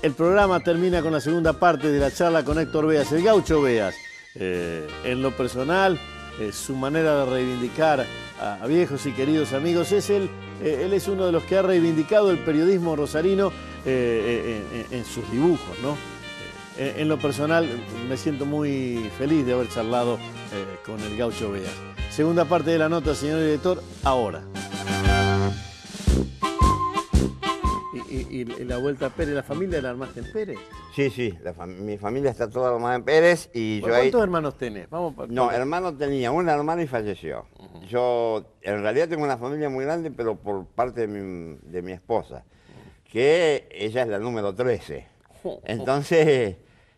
El programa termina con la segunda parte de la charla con Héctor Beas, el Gaucho Beas. En lo personal, su manera de reivindicar a viejos y queridos amigos es él es uno de los que ha reivindicado el periodismo rosarino en sus dibujos, ¿no? En lo personal me siento muy feliz de haber charlado con el Gaucho Beas. Segunda parte de la nota, señor director, ahora. ¿Y la vuelta a Pérez, la familia la armaste en Pérez? Sí, mi familia está toda armada en Pérez y yo ¿Cuántos hermanos tenés? No, hermano tenía una hermana y falleció. Yo en realidad tengo una familia muy grande, pero por parte de mi esposa, que ella es la número 13. Entonces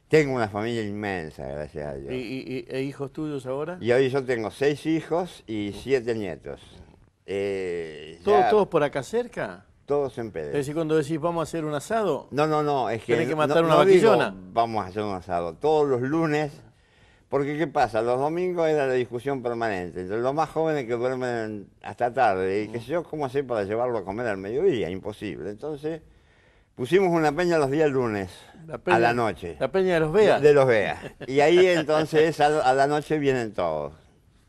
tengo una familia inmensa, gracias a Dios. ¿Y hijos tuyos ahora? Y hoy yo tengo 6 hijos y 7 nietos. ¿Todos por acá cerca? Todos en Pérez. Es decir, cuando decís vamos a hacer un asado... No, es que... ¿Tenés que matar una vaquillona? Digo, vamos a hacer un asado todos los lunes, porque ¿qué pasa? Los domingos era la discusión permanente entre los más jóvenes que duermen hasta tarde, y qué sé yo, ¿cómo hacer para llevarlo a comer al mediodía? Imposible. Entonces, pusimos una peña los días lunes, a la noche. ¿La peña de los Beas? De los Beas. Y ahí entonces a la noche vienen todos.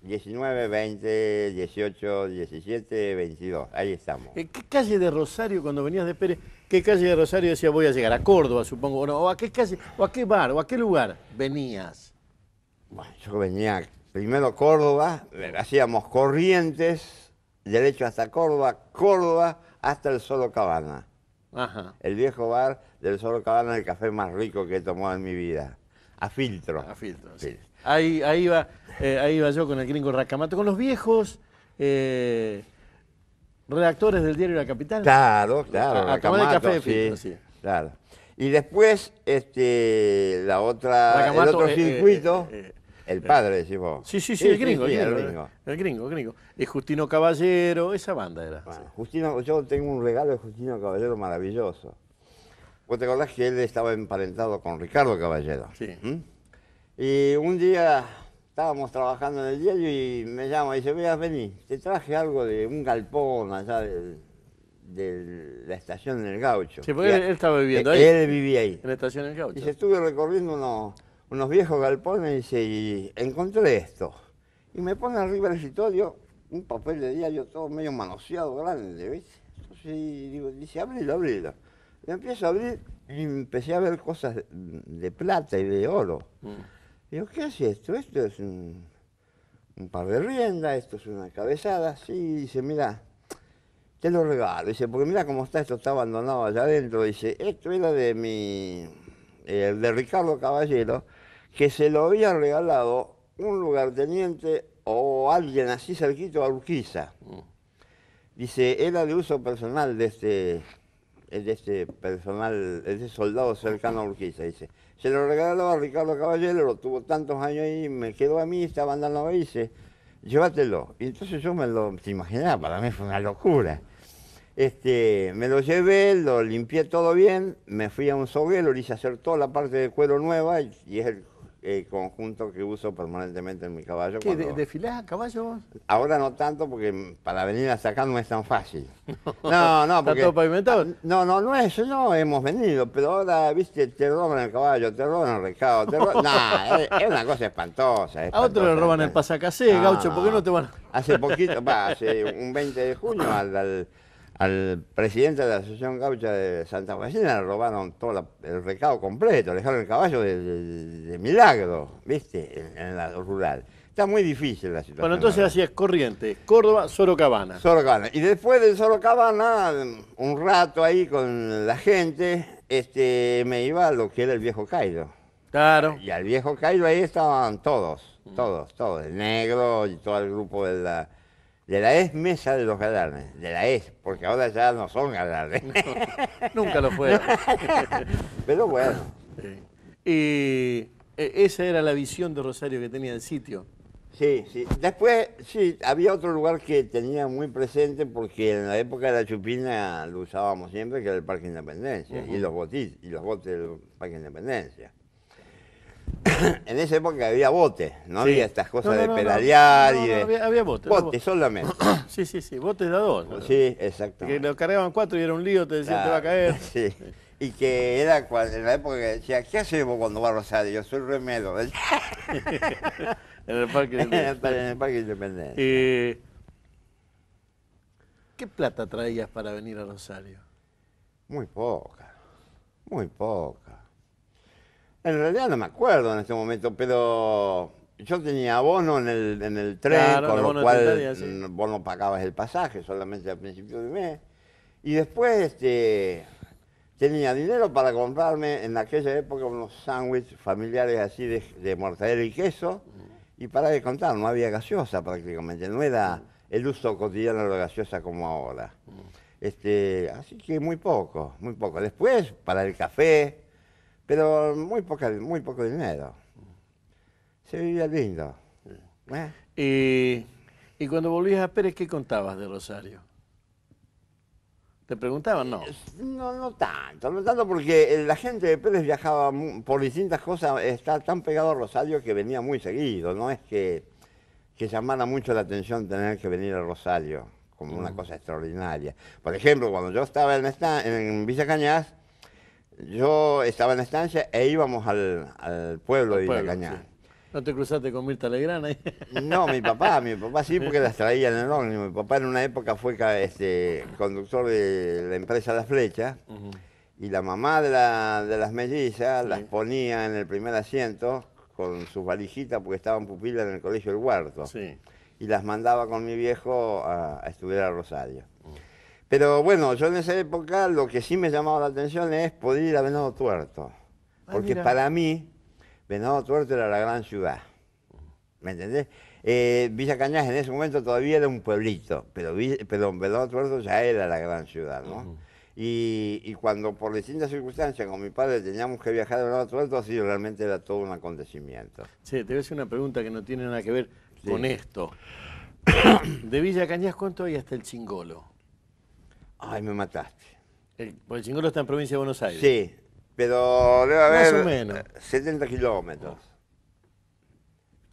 19, 20, 18, 17, 22, ahí estamos. ¿Qué calle de Rosario, cuando venías de Pérez, qué calle de Rosario decías voy a llegar? ¿A Córdoba, supongo? ¿O a qué calle, o a qué bar, o a qué lugar venías? Bueno, yo venía primero Córdoba, hacíamos Corrientes, derecho hasta Córdoba hasta el Solo Cabana. Ajá. El viejo bar del Solo Cabana, el café más rico que he tomado en mi vida. A filtro. A filtro, sí. Ahí iba yo con el gringo Racamato, con los viejos redactores del diario La Capital. Claro. A tomar el café de filtro, sí. Claro. Y después, el otro circuito, el padre, decimos. Sí, el gringo. El gringo. Y Justino Caballero, esa banda era. Bueno, yo tengo un regalo de Justino Caballero maravilloso. vos te acordás que él estaba emparentado con Ricardo Caballero. Sí. Y un día estábamos trabajando en el diario y me llama y dice, veas, vení, te traje algo de un galpón allá de la estación en el Gaucho. Sí, porque él estaba viviendo ahí. Él vivía ahí. En la estación del Gaucho. Dice, estuve recorriendo unos viejos galpones dice, y encontré esto. Y me pone arriba del escritorio un papel de diario todo medio manoseado, grande, ¿viste? Entonces digo, dice, abrilo. Y empiezo a abrir y empecé a ver cosas de plata y de oro. Digo, ¿qué es esto? Esto es un par de riendas, esto es una cabezada. Sí, dice, mira, te lo regalo. Dice, porque mira cómo está, esto está abandonado allá adentro. Dice, esto era de Ricardo Caballero, que se lo había regalado un lugarteniente o alguien así cerquito a Urquiza. Dice, era de uso personal de este soldado cercano a Urquiza. Dice, se lo regaló a Ricardo Caballero, lo tuvo tantos años ahí, me quedó a mí, estaba andando ahí, dice, llévatelo. Y entonces yo te imaginaba, para mí fue una locura. Me lo llevé, lo limpié todo bien, me fui a un soguero, le hice hacer toda la parte de cuero nueva y es el conjunto que uso permanentemente en mi caballo. ¿Qué, desfilás a caballo vos? Ahora no tanto porque para venir hasta acá no es tan fácil. No, porque... ¿Está todo pavimentado? No es eso, no hemos venido, pero ahora, viste, te roban el caballo, te roban el recado, es una cosa espantosa. A otro le roban el pasacasé, Gaucho, ¿por qué no te van a...? Hace poquito, hace un 20 de junio, al presidente de la Asociación Gaucha de Santa Faustina le robaron todo el recado completo, le dejaron el caballo de milagro, ¿viste? En la rural. Está muy difícil la situación. Bueno, entonces así es, Corrientes, Córdoba, Sorocabana. Sorocabana. Y después de Sorocabana, un rato ahí con la gente, me iba a lo que era el Viejo Cairo. Claro. Y al Viejo Cairo ahí estaban todos, el negro y todo el grupo de la mesa de los galarnes, de la porque ahora ya no son galarnes. Nunca lo fueron. Pero bueno. Sí. Y esa era la visión de Rosario que tenía el sitio. Sí. Después, sí, había otro lugar que tenía muy presente porque en la época de la Chupina lo usábamos siempre, que era el Parque Independencia, y los botes del Parque Independencia. En esa época había botes, no había estas cosas de pedalear y de... Había botes. Botes solamente. Sí, botes de a dos. ¿No? Sí, exacto. Que lo cargaban 4 y era un lío, te decían, te va a caer. Sí. Y que era en la época que decía, ¿qué hacemos cuando va a Rosario? Yo soy remedo. En el Parque Independencia. En el Parque Independencia. ¿Qué plata traías para venir a Rosario? Muy poca. En realidad no me acuerdo en este momento, pero yo tenía abono en el tren, claro, con lo cual 30 días, sí. vos no pagabas el pasaje, solamente al principio del mes. Y después tenía dinero para comprarme en aquella época unos sándwiches familiares así de mortadela y queso, y para de contar, no había gaseosa prácticamente, no era el uso cotidiano de la gaseosa como ahora. Así que muy poco. Después, para el café, pero muy poco dinero. Se vivía lindo. Y cuando volvías a Pérez, ¿qué contabas de Rosario? ¿Te preguntaban? No. No tanto porque la gente de Pérez viajaba por distintas cosas, está tan pegado a Rosario que venía muy seguido, no es que llamara mucho la atención tener que venir a Rosario como una cosa extraordinaria. Por ejemplo, cuando yo estaba en Villa Cañas, yo estaba en la estancia e íbamos al pueblo de Villa Cañas. Sí. ¿No te cruzaste con Mirta Legrand ahí? No, mi papá sí, porque las traía en el ómnibus. Mi papá en una época fue conductor de la empresa La Flecha, y la mamá de las mellizas las ponía en el primer asiento con sus valijitas porque estaban pupilas en el colegio del Huerto. Sí. Y las mandaba con mi viejo a estudiar a Rosario. Pero bueno, yo en esa época lo que sí me llamaba la atención es poder ir a Venado Tuerto. Porque para mí, Venado Tuerto era la gran ciudad. ¿Me entendés? Villa Cañas en ese momento todavía era un pueblito, pero Venado Tuerto ya era la gran ciudad, ¿no? Y cuando por distintas circunstancias con mi padre teníamos que viajar a Venado Tuerto, así realmente era todo un acontecimiento. Sí, te voy a hacer una pregunta que no tiene nada que ver con esto. De Villa Cañas, ¿cuánto hay hasta el Chingolo? Ay, me mataste. Porque el Chingolo está en provincia de Buenos Aires. Sí, Pero debe haber Más o menos. 70 kilómetros.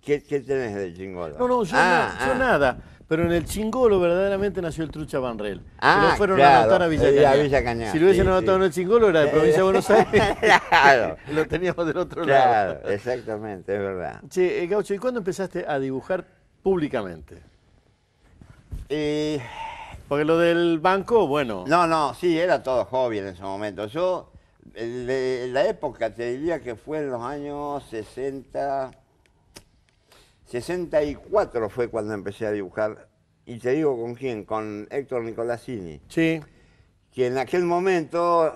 ¿Qué tenés del Chingolo? No, yo nada. Pero en el Chingolo verdaderamente nació el Trucha Banrel. Se lo fueron claro, a anotar a Villa Cañar. a Villa Cañar, Si lo hubiesen sí, anotado en el Chingolo era de provincia de Buenos Aires. Claro. Lo teníamos del otro lado. Claro, exactamente, es verdad. Che, Gaucho, ¿y cuándo empezaste a dibujar públicamente? Porque lo del banco, bueno. No, sí, era todo hobby en ese momento. Yo, la época, te diría que fue en los años 60, 64 fue cuando empecé a dibujar. Y te digo con quién, con Héctor Nicolasini. Sí. Que en aquel momento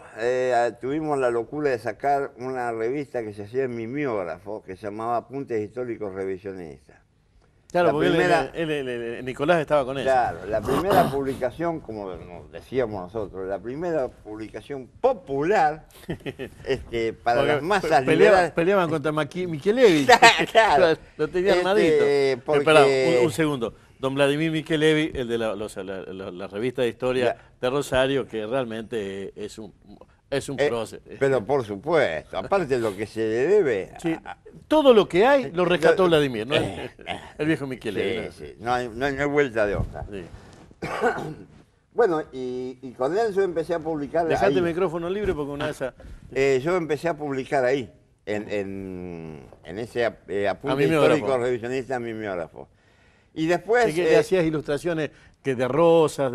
tuvimos la locura de sacar una revista que se hacía en mimeógrafo, que se llamaba Apuntes Históricos Revisionistas. Claro, La porque primera- Nicolás estaba con eso. Claro, la primera publicación, como nos decíamos nosotros, la primera publicación popular para Porque las masas liberales. peleaban contra Michelevi. Claro. Lo tenía armadito. porque- Esperá, un segundo. Don Vladimir Michelevi, el de la revista de historia de Rosario, que realmente es un prócer. Pero por supuesto, aparte de lo que se le debe. Sí, todo lo que hay lo rescató Vladimir, ¿no? El viejo Michelevi. Sí, no hay vuelta de hoja. Sí. Bueno, y con él yo empecé a publicar. Dejate ahí. el micrófono libre porque una de esas. Yo empecé a publicar ahí, en ese apunte mimeógrafo. histórico revisionista mimeógrafo. Y después... Sí, que le hacías ilustraciones que de rosas,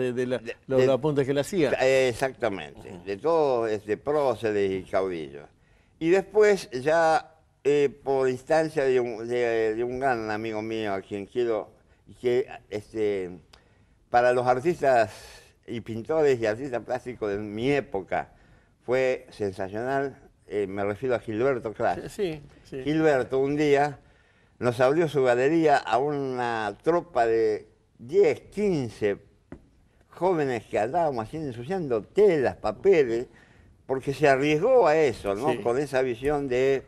los apuntes que le hacían. Exactamente, de todos próceres y caudillos. Y después ya por instancia de un gran amigo mío a quien quiero, que para los artistas y pintores y artistas plásticos de mi época fue sensacional, me refiero a Gilberto Crash. Sí. Gilberto un día nos abrió su galería a una tropa de 10, 15 jóvenes que andábamos haciendo, ensuciando telas, papeles, porque se arriesgó a eso, ¿no? Sí. Con esa visión de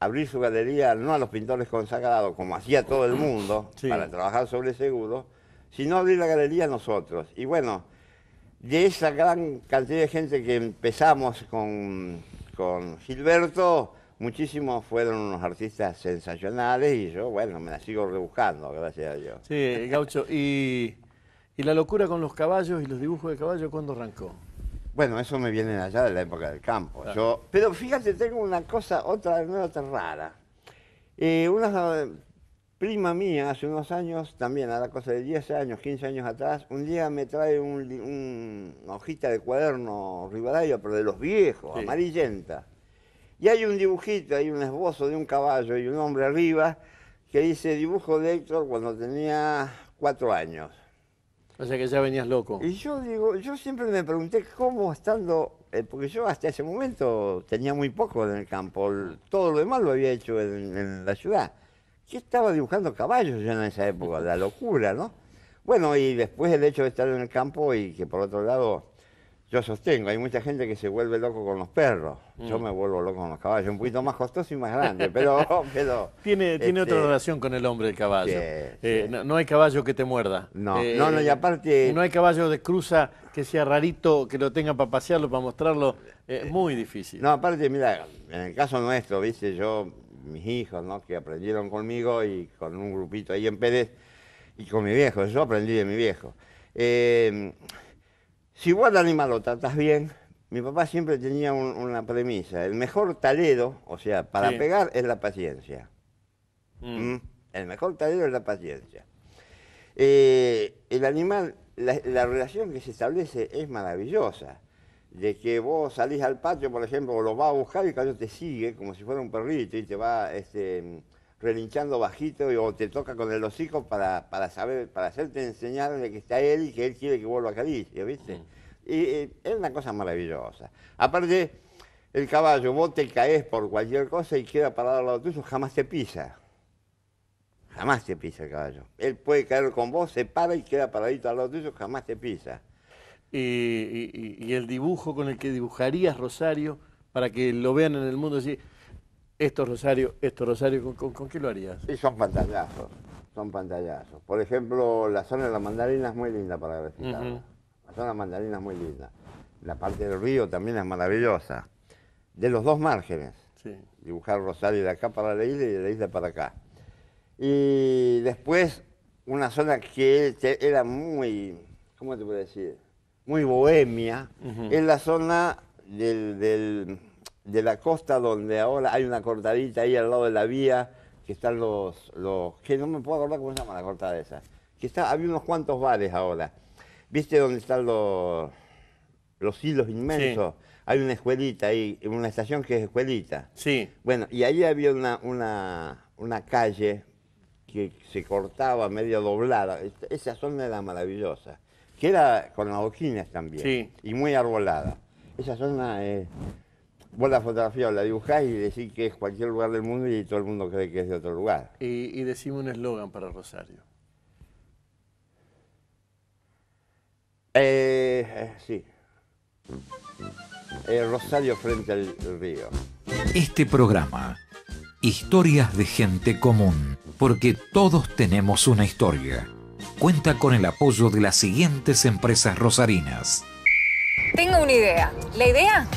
abrir su galería no a los pintores consagrados, como hacía todo el mundo, Sí. para trabajar sobre seguro, sino abrir la galería a nosotros. Y bueno, de esa gran cantidad de gente que empezamos con Gilberto, muchísimos fueron unos artistas sensacionales y yo, bueno, me la sigo rebuscando, gracias a Dios. Sí, Gaucho. ¿Y la locura con los caballos y los dibujos de caballo cuándo arrancó? Bueno, eso me viene allá de la época del campo. Pero fíjate, tengo una cosa, otra anécdota rara. Una prima mía, hace unos años, también a la cosa de 10 años, 15 años atrás, un día me trae una hojita de cuaderno Rivadavia, pero de los viejos, Sí. amarillenta. Y hay un dibujito, hay un esbozo de un caballo y un hombre arriba que dice dibujo de Héctor cuando tenía 4 años. O sea que ya venías loco. Y yo digo, yo siempre me pregunté cómo estando, porque yo hasta ese momento tenía muy poco en el campo, todo lo demás lo había hecho en la ciudad. ¿Qué estaba dibujando caballos yo en esa época? La locura, ¿no? Bueno, y después el hecho de estar en el campo y que por otro lado, yo sostengo, hay mucha gente que se vuelve loco con los perros. Yo me vuelvo loco con los caballos, un poquito más costoso y más grande, pero Tiene otra relación con el hombre el caballo. Sí. No hay caballo que te muerda. No, y aparte... No hay caballo de cruza que sea rarito, que lo tenga para pasearlo, para mostrarlo. Es muy difícil. No, aparte, mira, en el caso nuestro, viste, mis hijos, ¿no? Que aprendieron conmigo y con un grupito ahí en Pérez y con mi viejo, yo aprendí de mi viejo. Si vos al animal lo tratás bien, mi papá siempre tenía una premisa, el mejor talero, o sea, para Sí. pegar es la paciencia. Mm. El mejor talero es la paciencia. El animal, la relación que se establece es maravillosa. De que vos salís al patio, por ejemplo, o lo vas a buscar y el caballo te sigue como si fuera un perrito y te va relinchando bajito o te toca con el hocico para hacerte enseñar de que está él y que él quiere que vos lo acaricies, ¿viste? Y es una cosa maravillosa. Aparte, el caballo, vos te caes por cualquier cosa y queda parado al lado tuyo, jamás te pisa. Jamás te pisa el caballo. Él puede caer con vos, se para y queda paradito al lado tuyo, jamás te pisa. Y el dibujo con el que dibujarías Rosario para que lo vean en el mundo, decir, esto Rosario, ¿con qué lo harías? Y son pantallazos, son pantallazos. Por ejemplo, la zona de la mandarina es muy linda para graficar. Ujú. La zona de la mandarina es muy linda. La parte del río también es maravillosa. de los dos márgenes. Sí. Dibujar Rosario de acá para la isla y de la isla para acá. Y después una zona que era muy, ¿cómo te puedo decir? Muy bohemia, es la zona de la costa donde ahora hay una cortadita ahí al lado de la vía, que están los que no me puedo acordar cómo se llama la cortada esa, que había unos cuantos bares ahora. ¿Viste dónde están los hilos inmensos? Sí. Hay una escuelita ahí, una estación que es escuelita. Sí. Bueno, y ahí había una calle que se cortaba medio doblada. Esa zona era maravillosa, que era con adoquines también, sí, y muy arbolada. Esa zona, vos la fotografía o la dibujás y decís que es cualquier lugar del mundo y todo el mundo cree que es de otro lugar. Y decime un eslogan para Rosario. Sí. Rosario frente al río. Este programa, Historias de Gente Común, porque todos tenemos una historia, cuenta con el apoyo de las siguientes empresas rosarinas. Tengo una idea. La idea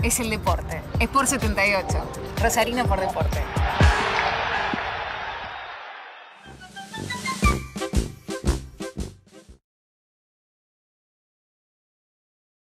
es el deporte. Sport 78. Rosarino por deporte.